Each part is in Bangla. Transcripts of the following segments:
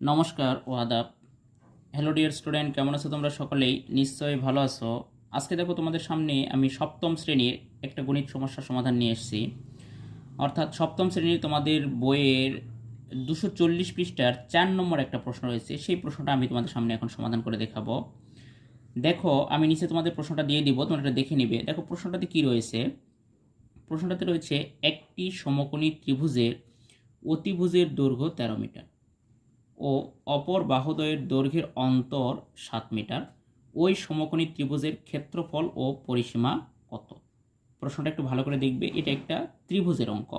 নমস্কার ও আদাব। হ্যালো ডিয়ার স্টুডেন্ট, কেমন আছো তোমরা? সকলেই নিশ্চয়ই ভালো আছো। আজকে দেখো তোমাদের সামনে আমি সপ্তম শ্রেণীর একটা গণিত সমস্যার সমাধান নিয়ে এসেছি। অর্থাৎ সপ্তম শ্রেণীর তোমাদের বইয়ের 240 পৃষ্ঠার 4 নম্বর একটা প্রশ্ন রয়েছে। সেই প্রশ্নটা আমি তোমাদের সামনে এখন সমাধান করে দেখাবো। দেখো, আমি নিচে তোমাদের প্রশ্নটা দিয়ে দিব, তোমরা এটা দেখে নিবে। দেখো প্রশ্নটাতে কি রয়েছে। প্রশ্নটাতে রয়েছে একটি সমকোণী ত্রিভুজের অতিভুজের দৈর্ঘ্য 13 মিটার ও অপর বাহুদ্বয়ের দৈর্ঘ্যের অন্তর 7 মিটার। ওই সমকোণী ত্রিভুজের ক্ষেত্রফল ও পরিসীমা কত? প্রশ্নটা একটু ভালো করে দেখবে। এটা একটা ত্রিভুজের অঙ্ক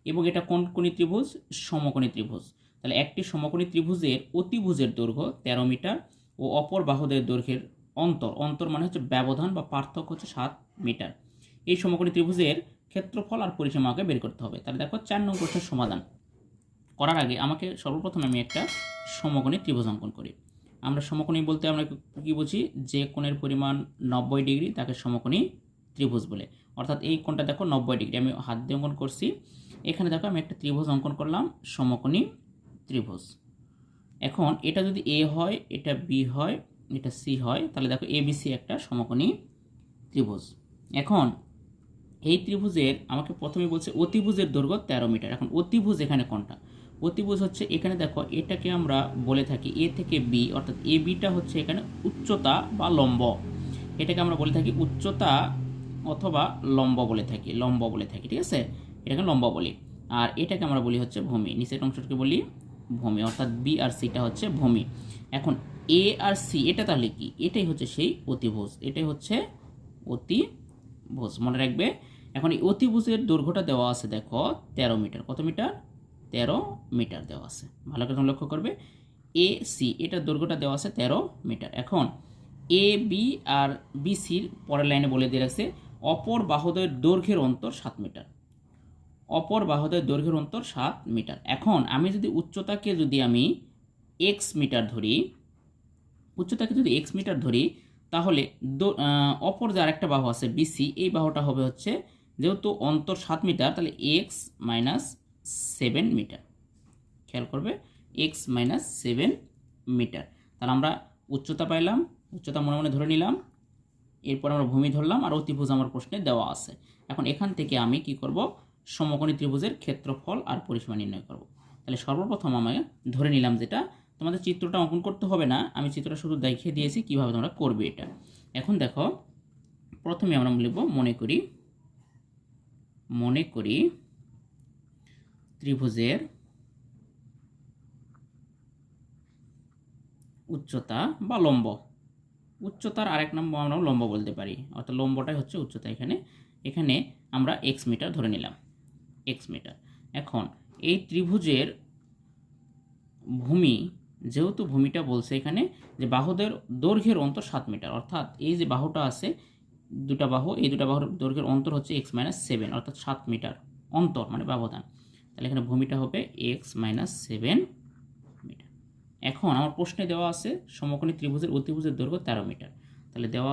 এবং এটা কোন কোণী ত্রিভুজ? সমকোণী ত্রিভুজ। তাহলে একটি সমকোণী ত্রিভুজের অতিভুজের দৈর্ঘ্য 13 মিটার ও অপর বাহুদ্বয়ের দৈর্ঘ্যের অন্তর মানে হচ্ছে ব্যবধান বা পার্থক্য হচ্ছে 7 মিটার। এই সমকোণী ত্রিভুজের ক্ষেত্রফল আর পরিসীমাকে বের করতে হবে। তাহলে দেখো 4 নং প্রশ্নের সমাধান করার আগে আমাকে সর্বপ্রথম আমি একটা সমকোণী ত্রিভুজ অঙ্কন করি। আমরা সমকোণী বলতে আমরা কি বুঝি? যে কোণের পরিমাণ 90 ডিগ্রি তাকে সমকোণী ত্রিভুজ বলে। অর্থাৎ এই কোণটা দেখো 90 ডিগ্রি, আমি হাত দিয়ে অঙ্কন করছি। এখানে দেখো আমি একটা ত্রিভুজ অঙ্কন করলাম, সমকোণী ত্রিভুজ। এখন এটা যদি এ হয়, এটা বি হয়, এটা সি হয়, তাহলে দেখো এ বি সি একটা সমকোণী ত্রিভুজ। এখন এই ত্রিভুজের আমাকে প্রথমে বলছে অতিভুজের দৈর্ঘ্য 13 মিটার। এখন অতিভুজ এখানে কোনটা? অতিভুজ হচ্ছে এখানে দেখো, এটাকে আমরা বলে থাকি এ থেকে বি, অর্থাৎ এ বিটা হচ্ছে এখানে উচ্চতা বা লম্ব। এটাকে আমরা বলে থাকি উচ্চতা অথবা লম্ব বলে থাকি, ঠিক আছে? এটাকে লম্ব বলি। আর এটাকে আমরা বলি হচ্ছে ভূমি। নিচের অংশটাকে বলি ভূমি, অর্থাৎ বি আর সিটা হচ্ছে ভূমি। এখন এ আর সি এটা তাহলে কি? এটাই হচ্ছে সেই অতিভুজ, এটাই হচ্ছে অতিভুজ, মনে রাখবে। এখন এই অতিভুজের দৈর্ঘ্যটা দেওয়া আছে দেখো 13 মিটার। কত মিটার? 13 মিটার দেওয়া আছে, ভালো করে লক্ষ্য করবে। এ সি এটার দৈর্ঘ্যটা দেওয়া আছে 13 মিটার। এখন এ বি আর বি সির পরের লাইনে বলে দিয়ে রাখছে অপর বাহুদ্বয়ের দৈর্ঘ্যের অন্তর 7 মিটার। অপর বাহুদ্বয়ের দৈর্ঘ্যের অন্তর 7 মিটার। এখন আমি যদি উচ্চতাকে যদি আমি এক্স মিটার ধরি, তাহলে অপর যে আরেকটা বাহু আছে বিসি, এই বাহুটা হবে হচ্ছে, যেহেতু অন্তর 7 মিটার, তাহলে এক্স মাইনাস 7 মিটার। খেয়াল করবে, এক্স মাইনাস 7 মিটার। তাহলে আমরা উচ্চতা পাইলাম, উচ্চতা মনে মনে ধরে নিলাম। এরপর আমরা ভূমি ধরলাম, আর অতিভুজ আমার প্রশ্নে দেওয়া আছে। এখন এখান থেকে আমি কি করব? সমকোণী ত্রিভুজের ক্ষেত্রফল আর পরিসীমা নির্ণয় করব। তাহলে সর্বপ্রথম আমি ধরে নিলাম, যেটা তোমাদের চিত্রটা অঙ্কন করতে হবে না, আমি চিত্রটা শুধু দেখিয়ে দিয়েছি কিভাবে তোমরা করবে এটা। এখন দেখো, প্রথমে আমরা লিখব মনে করি ত্রিভুজের উচ্চতা বা লম্ব। উচ্চতার আরেক নাম আমরা লম্ব বলতে পারি, অর্থাৎ লম্বটাই হচ্ছে উচ্চতা। এখানে আমরা এক্স মিটার ধরে নিলাম, এক্স মিটার। এখন এই ত্রিভুজের ভূমি, যেহেতু ভূমিটা বলছে এখানে যে বাহুদের দৈর্ঘ্যের অন্তর 7 মিটার, অর্থাৎ এই যে বাহুটা আছে, দুটা বাহু, এই দুটা বাহুর দৈর্ঘ্যের অন্তর হচ্ছে এক্স মাইনাস 7, অর্থাৎ 7 মিটার অন্তর মানে ব্যবধান। তাহলে এখানে ভূমিটা হবে এক্স মাইনাস 7 মিটার। এখন আমার প্রশ্নে দেওয়া আছে সমকোণী ত্রিভুজের অতিভুজের দৈর্ঘ্য 13 মিটার। তাহলে দেওয়া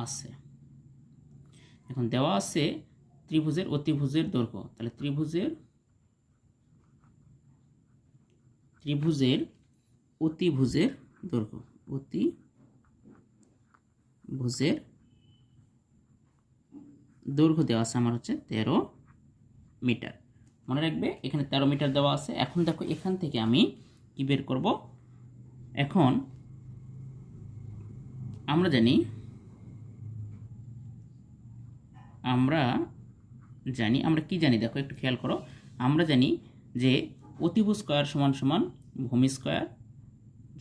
আছে এখন দেওয়া আছে ত্রিভুজের অতিভুজের দৈর্ঘ্য। তাহলে ত্রিভুজের অতিভুজের দৈর্ঘ্য, অতিভুজের দৈর্ঘ্য দেওয়া আছে আমার হচ্ছে 13 মিটার। মনে রাখবে এখানে 13 মিটার দেওয়া আছে। এখন দেখো এখান থেকে আমি কি বের করব? এখন আমরা জানি দেখো একটু খেয়াল করো। আমরা জানি যে অতিভুজ স্কয়ার সমান সমান ভূমি স্কয়ার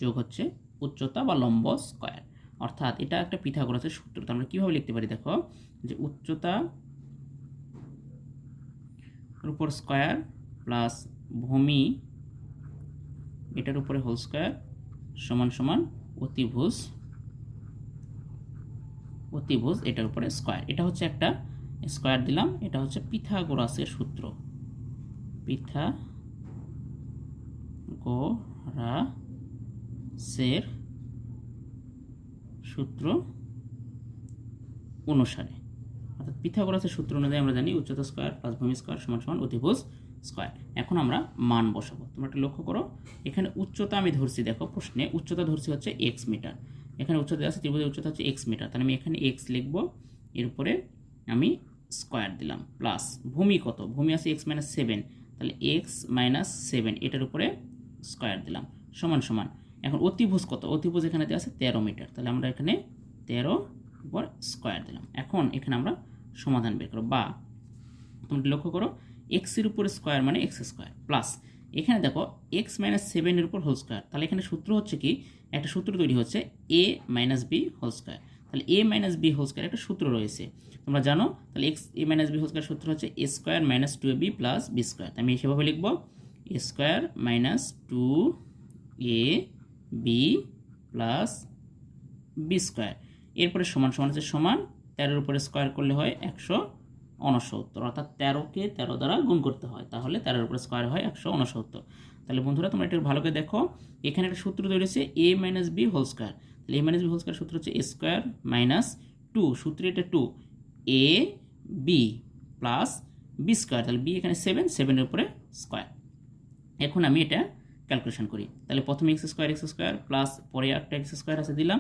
যোগ হচ্ছে উচ্চতা বা লম্ব স্কয়ার। অর্থাৎ এটা একটা পিথাগোরাসের সূত্র। তো আমরা কীভাবে লিখতে পারি? দেখো, যে উচ্চতা উপর স্কয়ার প্লাস ভূমি এটার উপরে হোল স্কয়ার সমান সমান অতিভুজ এটার উপরে স্কয়ার। এটা হচ্ছে একটা স্কয়ার দিলাম, এটা হচ্ছে পিথাগোরাসের সূত্র, পিথাগোরাসের সূত্র অনুসারে। অর্থাৎ পিথাগোরাসের সূত্র অনুযায়ী আমরা জানি উচ্চতা স্কয়ার প্লাস ভূমি স্কয়ার সমান সমান অতিভুজ স্কোয়ার। এখন আমরা মান বসাবো। তোমরা একটু লক্ষ্য করো, এখানে উচ্চতা আমি ধরছি, দেখো প্রশ্নে উচ্চতা ধরছি হচ্ছে এক্স মিটার। এখানে উচ্চতা আছে, ত্রিভুজের উচ্চতা হচ্ছে এক্স মিটার, তাহলে আমি এখানে এক্স লিখব, এর উপরে আমি স্কোয়ার দিলাম, প্লাস ভূমি কত, ভূমি আছে এক্স মাইনাস সেভেন, তাহলে এক্স মাইনাস সেভেন এটার উপরে স্কোয়ার দিলাম, সমান সমান। এখন অতিভুজ কত, অতিভুজ এখানে দেওয়া আছে 13 মিটার, তাহলে আমরা এখানে 13 উপর স্কোয়ার দিলাম। এখন এখানে আমরা সমাধান বের করব, বা তোমরা লক্ষ্য করো এক্সের উপর স্কোয়ার মানে এক্স স্কোয়ার, প্লাস এখানে দেখো এক্স মাইনাস সেভেনের উপর হোল স্কোয়ার, তাহলে এখানে সূত্র হচ্ছে কি, একটা সূত্র তৈরি হচ্ছে a minus b whole square. তাহলে a minus b whole square একটা সূত্র রয়েছে, তোমরা জানো। তাহলে x a minus b whole square সূত্র হচ্ছে a square minus 2ab plus b square. আমি সেভাবে লিখব a square minus 2ab plus b square. এরপরে সমান সমান হচ্ছে সমান, 13-এর উপরে স্কোয়ার করলে হয় 169, অর্থাৎ 13কে 13 দ্বারা গুণ করতে হয়, তাহলে 13-এর উপরে স্কোয়ার হয় 169। তাহলে বন্ধুরা তোমরা একটু ভালো করে দেখো, এখানে একটা সূত্র তৈরি হচ্ছে a minus b whole square. তাহলে a minus b whole square সূত্র হচ্ছে এ স্কোয়ার মাইনাস 2, সূত্রে এটা 2 A B plus b square, তাহলে বি এখানে 7, 7-এর উপরে স্কোয়ার। এখন আমি এটা ক্যালকুলেশন করি, তাহলে প্রথমে এক্স স্কোয়ার প্লাস পরে একটা এক্স স্কোয়ার আছে দিলাম,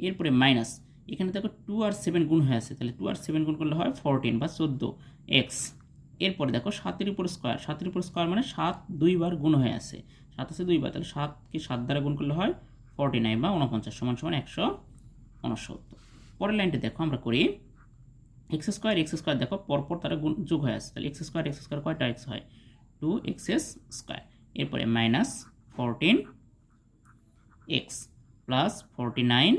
এরপরে মাইনাস এখানে দেখো 2 আর 7 গুণ হয়ে আছে, তাহলে 2 আর 7 গুণ করলে হয় 14 বা 14 এক্স। এরপরে দেখো 7-এর উপর স্কোয়ার, 7-এর উপর স্কোয়ার মানে 7 2বার গুণ হয়ে আছে, 7 আছে 2বার, তাহলে 7কে 7 দ্বারা গুণ করলে হয় 49 বা 49 সমান সমান 169। পরের লাইনটা দেখো আমরা করি, এক্স স্কোয়ার দেখো পরপর তারা গুণ যোগ হয়ে আছে, তাহলে এক্স স্কোয়ার কয়টা এক্স হয়, 2x স্কোয়ার। এরপরে মাইনাস 14 এক্স প্লাস 49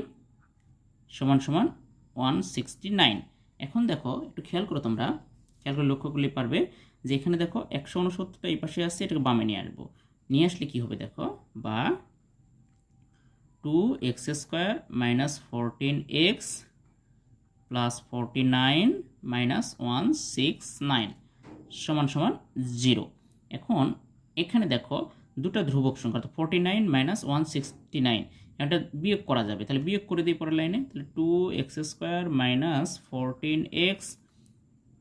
সমান সমান 169। এখন দেখো একটু খেয়াল করো, তোমরা খেয়াল করে লক্ষ্য করলে পারবে যে এখানে দেখো 169টা এই পাশে আসছে, এটাকে বামে নিয়ে আসবো, নিয়ে আসলে কি হবে দেখো, বা 2x square minus 14x plus 49 minus 169 সমান সমান 0। এখন এখানে দেখো দুটো ধ্রুবক সংখ্যা, তো 49 মাইনাস 169 এটা বিয়োগ করা যাবে, তাহলে বিয়োগ করে দিই পরের লাইনে, তাহলে 2x স্কোয়ার মাইনাস 14x,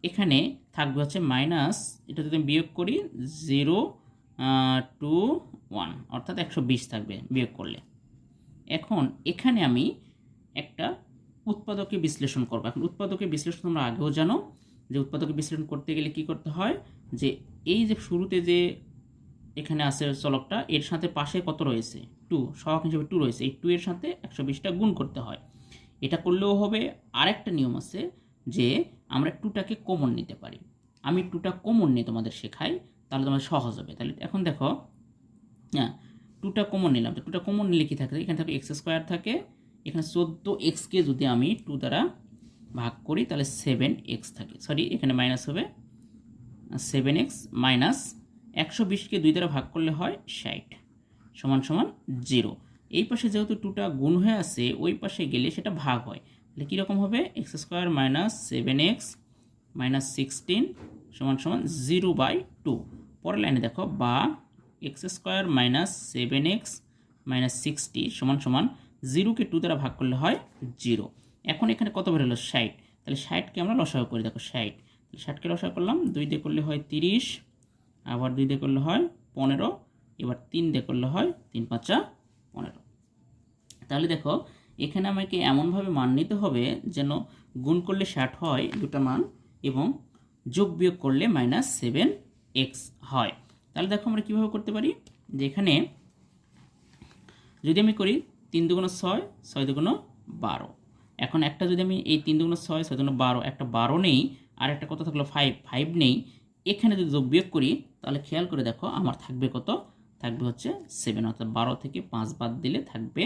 এখানে থাকবে হচ্ছে মাইনাস, এটা যদি আমি বিয়োগ করি 0 2 1, অর্থাৎ 120 থাকবে বিয়োগ করলে। এখন এখানে আমি একটা উৎপাদকে বিশ্লেষণ করবো। এখন উৎপাদকে বিশ্লেষণ তোমরা আগেও জানো যে উৎপাদকে বিশ্লেষণ করতে গেলে কি করতে হয়, যে এই যে শুরুতে যে এখানে আছে চলকটা, এর সাথে পাশে কত রয়েছে 2, সহগ হিসেবে 2 রয়েছে, এই 2 এর সাথে 120টা গুণ করতে হয়। এটা করলেও হবে। আরেকটা নিয়ম আছে যে আমরা 2টাকে কমন নিতে পারি, আমি 2টা কমন নিয়ে তোমাদের শেখাই, তাহলে তোমাদের সহজ হবে। তাহলে এখন দেখো, হ্যাঁ 2টা কমন নিলাম, তো 2টা কমন নিলে কি থাকে, এখানে থাকে এক্স স্কোয়ার থাকে, এখানে 14xকে যদি আমি 2 দ্বারা ভাগ করি তাহলে 7x থাকে, সরি এখানে মাইনাস হবে 7x মাইনাস 120কে 2 দ্বারা ভাগ করলে হয় 60 সমান সমান 0। এই পাশে যেহেতু 2টা গুণ হয়ে আছে, ওই পাশে গেলে সেটা ভাগ হয়, তাহলে কীরকম হবে, x square minus 7x minus 16 সমান সমান 0/2। পরের লাইনে দেখো, বা x square minus 7x minus 60 সমান সমান 0কে 2 দ্বারা ভাগ করলে হয় 0। এখন এখানে কত বের হলো 60, তাহলে 60কে আমরা লসাগু করি, দেখো 60, তাহলে 60কে লসাগু করলাম, 2 দিয়ে করলে হয় 30, আবার 2 দিয়ে করলে হয় 15, এবার 3 দিয়ে করলে হয় 3 5 15। তাহলে দেখো এখানে আমাকে এমনভাবে মান নিতে হবে যেন গুণ করলে 60 হয় দুটো মান, এবং যোগ বিয়োগ করলে মাইনাস 7x হয়। তাহলে দেখো আমরা কীভাবে করতে পারি, যে এখানে যদি আমি করি 3 দুগুণ 6, 6 দুগুণ 12, এখন একটা যদি আমি এই 3 দুগুণ 6, 6 দুগুণ 12, একটা 12 নেই, আর একটা কত থাকলো 5 নেই, এখানে যদি যোগ বিয়োগ করি তাহলে খেয়াল করে দেখো আমার থাকবে কত, থাকবে হচ্ছে 7, অর্থাৎ 12 থেকে 5 বাদ দিলে থাকবে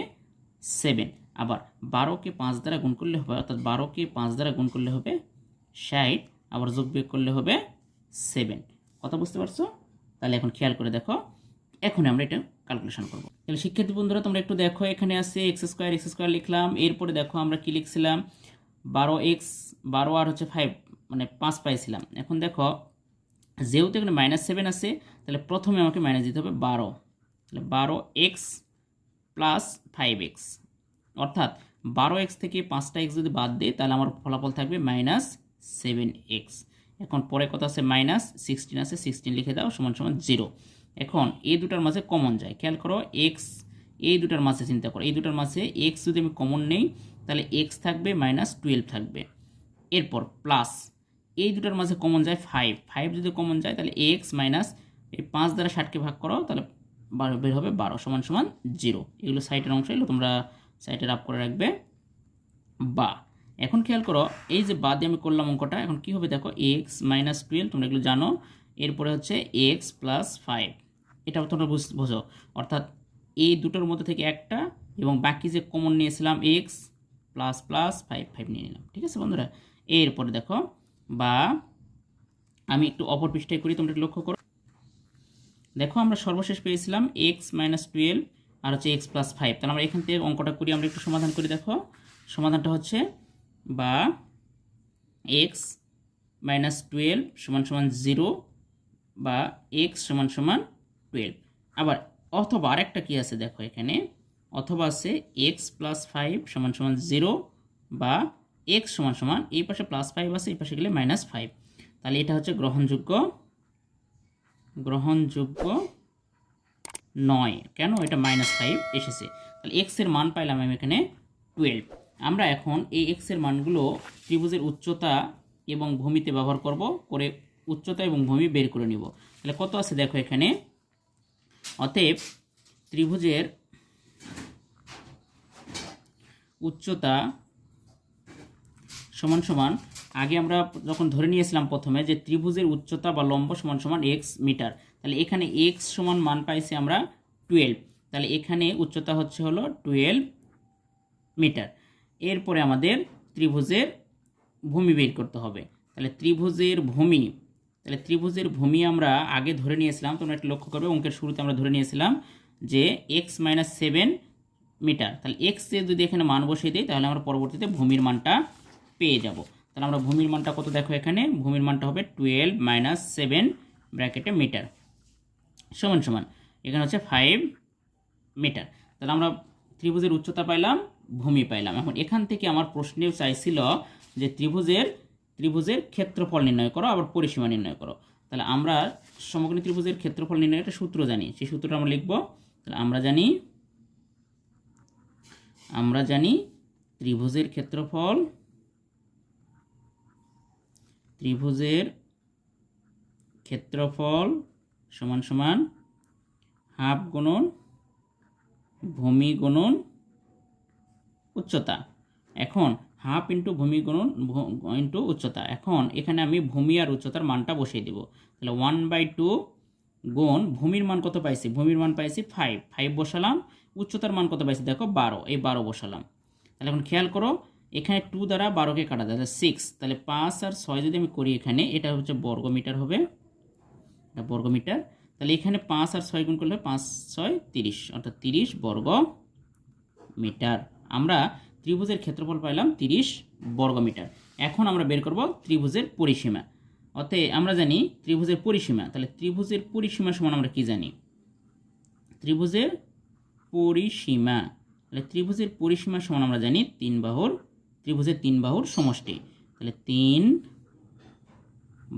7। আবার 12কে 5 দ্বারা গুণ করলে হবে, অর্থাৎ 12কে 5 দ্বারা গুণ করলে হবে 60, আবার যোগ বিয়োগ করলে হবে 7। কথা বুঝতে পারছো? তাহলে এখন খেয়াল করে দেখো, এখন আমরা এটা ক্যালকুলেশন করব। তাহলে শিক্ষার্থী বন্ধুরা তোমরা একটু দেখো, এখানে আছে এক্স স্কোয়ার লিখলাম, এরপরে দেখো আমরা কি লিখছিলাম, 12x, 12 আর হচ্ছে 5 মানে 5 পাইছিলাম। এখন দেখো যেহেতু এখানে -7 আছে, তাহলে প্রথমে আমাকে মাইনাস দিতে হবে 12, তাহলে 12x প্লাস 5x, অর্থাৎ 12x থেকে 5টা x যদি বাদ দিই তাহলে আমার ফলাফল থাকবে -7x। এখন পরে কত আছে -16 আছে, 16 লিখে দাও সমান সমান 0। এখন এই দুটার মাঝে কমন যায়, খেয়াল করো এক্স, এই দুটার মাঝে চিন্তা করো, এই দুটার মাঝে এক্স যদি আমি কমন নেই তাহলে এক্স থাকবে -12 থাকবে। এরপর প্লাস এই দুটার মাঝে কমন যায় 5, 5 যদি কমন যায় তাহলে এক্স মাইনাস এই 5 দ্বারা 60কে ভাগ করো তাহলে বের হবে 12 সমান সমান 0। এগুলো সাইটের অংশ, এগুলো তোমরা সাইটের আপ করে রাখবে। বা এখন খেয়াল করো এই যে বাদ দিয়ে আমি করলাম অঙ্কটা, এখন কি হবে দেখো এক্স -12 তোমরা এগুলো জানো, এরপরে হচ্ছে এক্স প্লাস 5, এটা তোমরা বোঝো। অর্থাৎ এই দুটোর মধ্যে থেকে একটা এবং বাকি যে কমন নিয়েছিলাম এক্স প্লাস প্লাস 5 নিয়ে নিলাম, ঠিক আছে বন্ধুরা। এরপরে দেখো বা আমি একটু অপর পৃষ্ঠায় করি, তোমরা লক্ষ্য করো, দেখো আমরা সর্বশেষ পেয়েছিলাম এক্স -12 আর হচ্ছে এক্স প্লাস 5। তাহলে আমরা এখান থেকে অঙ্কটা করি, আমরা একটু সমাধান করি। দেখো সমাধানটা হচ্ছে বা এক্স -12 সমান সমান 0 বা এক্স সমান সমান 12। আবার অথবা আরেকটা কি আছে দেখো এখানে, অথবা আছে এক্স প্লাস 5 সমান সমান 0 বা এক্স সমান সমান, এই পাশে +5 আছে, এই পাশে গেলে -5। তাহলে এটা হচ্ছে গ্রহণযোগ্য নয়। কেন? এটা -5 এসেছে। তাহলে এক্স এর মান পাইলাম আমি এখানে 12। আমরা এখন এই এক্স এর মানগুলো ত্রিভুজের উচ্চতা এবং ভূমিতে ব্যবহার করব, করে উচ্চতা এবং ভূমি বের করে নিব। তাহলে কত আছে দেখো এখানে, অতএব ত্রিভুজের উচ্চতা সমান সমান, আগে আমরা যখন ধরে নিয়েছিলাম প্রথমে যে ত্রিভুজের উচ্চতা বা লম্ব সমান সমান এক্স মিটার, তাহলে এখানে এক্স সমান মান পাইছি আমরা 12, তাহলে এখানে উচ্চতা হচ্ছে হলো 12 মিটার। এরপরে আমাদের ত্রিভুজের ভূমি বের করতে হবে। তাহলে ত্রিভুজের ভূমি আমরা আগে ধরে নিয়েছিলাম, তোমরা একটু লক্ষ্য করবে অঙ্কের শুরুতে আমরা ধরে নিয়েছিলাম যে এক্স -7 মিটার। তাহলে এক্স এর যদি এখানে মান বসিয়ে দিই তাহলে আমরা পরবর্তীতে ভূমির মানটা পেয়ে যাব। তাহলে আমরা ভূমির মানটা কত দেখো এখানে, ভূমির মানটা হবে 12 - 7 ব্র্যাকেটে মিটার সমান সমান এখানে হচ্ছে 5 মিটার। তাহলে আমরা ত্রিভুজের উচ্চতা পাইলাম, ভূমি পাইলাম। এখন এখান থেকে আমার প্রশ্নেও চাইছিল যে ত্রিভুজের ক্ষেত্রফল নির্ণয় করো, আবার পরিসীমা নির্ণয় করো। তাহলে আমরা সমকোণী ত্রিভুজের ক্ষেত্রফল নির্ণয়ের একটা সূত্র জানি, সেই সূত্রটা আমরা লিখব। তাহলে আমরা জানি ত্রিভুজের ক্ষেত্রফল সমান সমান হাফ গুণন ভূমি গুণন উচ্চতা। এখন হাফ ইন্টু ভূমি গুণন ইন্টু উচ্চতা। এখন এখানে আমি ভূমি আর উচ্চতার মানটা বসিয়ে দেব। তাহলে 1/2 গুণ ভূমির মান কত পাইছি, ভূমির মান পাইছি 5 বসালাম, উচ্চতার মান কত পাইছি দেখো 12, এই 12 বসালাম। তাহলে এখন খেয়াল করো এখানে 2 দ্বারা 12কে কাটা যায়, 6, তাহলে 5 আর 6 যদি আমি করি এখানে, এটা হচ্ছে বর্গমিটার হবে, এটা বর্গমিটার। তাহলে এখানে 5 আর 6 গুণ করলে 5 6 30, অর্থাৎ 30 বর্গ মিটার। আমরা ত্রিভুজের ক্ষেত্রফল পাইলাম 30 বর্গমিটার। এখন আমরা বের করব ত্রিভুজের পরিসীমা। অতএব আমরা জানি ত্রিভুজের পরিসীমা, তাহলে ত্রিভুজের পরিসীমা সমান আমরা কি জানি, ত্রিভুজের পরিসীমা সমান আমরা জানি ত্রিভুজের 3 বাহুর সমষ্টি। তাহলে 3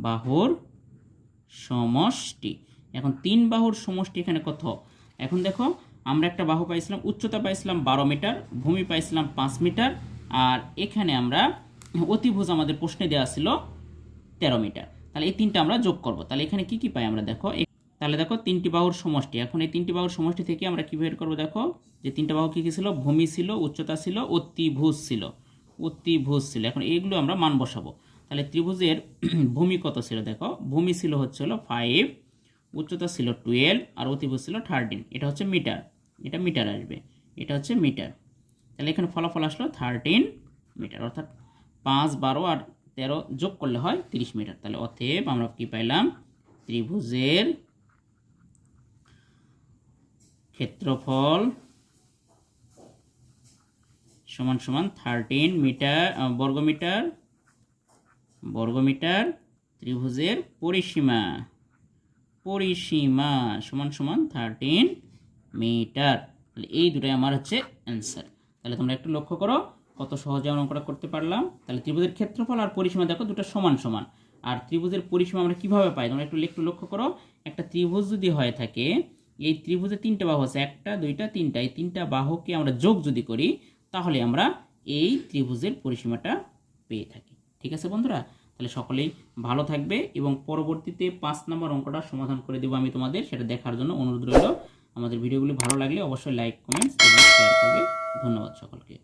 বাহুর সমষ্টি। এখন 3 বাহুর সমষ্টি এখানে কত, এখন দেখো আমরা একটা বাহু পাইছিলাম, উচ্চতা পাইছিলাম 12 মিটার, ভূমি পাইছিলাম 5 মিটার, আর এখানে আমরা অতিভুজ আমাদের প্রশ্নে দেওয়া ছিল 13 মিটার। তাহলে এই তিনটা আমরা যোগ করব। তাহলে এখানে কি কি পাই আমরা দেখো, তাহলে দেখো 3টি বাহুর সমষ্টি। এখন এই 3টি বাহুর সমষ্টি থেকে আমরা কি বের করব, দেখো যে 3টা বাহু কি কি ছিল, ভূমি ছিল, উচ্চতা ছিল, অতিভুজ ছিল। এখন এইগুলো আমরা মান বসাবো। তাহলে ত্রিভুজের ভূমি কত ছিল দেখো, ভূমি ছিল হচ্ছে হলো 5, উচ্চতা ছিল 12 আর অতিভুজ ছিল 13, এটা হচ্ছে মিটার, এটা মিটার আসবে, এটা হচ্ছে মিটার। তাহলে এখানে ফলাফল আসলো 13 মিটার, অর্থাৎ 5 12 আর 13 যোগ করলে হয় 30 মিটার। তাহলে অতএব আমরা কি পাইলাম, ত্রিভুজের ক্ষেত্রফল সমান সমান 13 মিটার বর্গমিটার। ত্রিভুজের পরিসীমা সমান সমান 13 মিটার। তাহলে এই দুটাই আমার হচ্ছে অ্যান্সার। তাহলে তোমরা একটু লক্ষ্য করো কত সহজে আমরা অঙ্কটা করতে পারলাম। তাহলে ত্রিভুজের ক্ষেত্রফল আর পরিসীমা দেখো দুটো সমান সমান, আর ত্রিভুজের পরিসীমা আমরা কিভাবে পাই তোমরা একটু লক্ষ্য করো। একটা ত্রিভুজ যদি হয়ে থাকে, এই ত্রিভুজে তিনটা বাহু আছে, একটা দুইটা তিনটা, এই তিনটা বাহুকে আমরা যোগ যদি করি তাহলে আমরা এই ত্রিভুজের পরিসীমাটা পেয়ে থাকি। ঠিক আছে বন্ধুরা, তাহলে সকলেই ভালো থাকবে এবং পরবর্তীতে 5 নম্বর অঙ্কটা সমাধান করে দেবো আমি তোমাদের, সেটা দেখার জন্য অনুরোধ রইল। আমাদের ভিডিওগুলি ভালো লাগলে অবশ্যই লাইক, কমেন্টস এবং শেয়ার করবে। ধন্যবাদ সকলকে।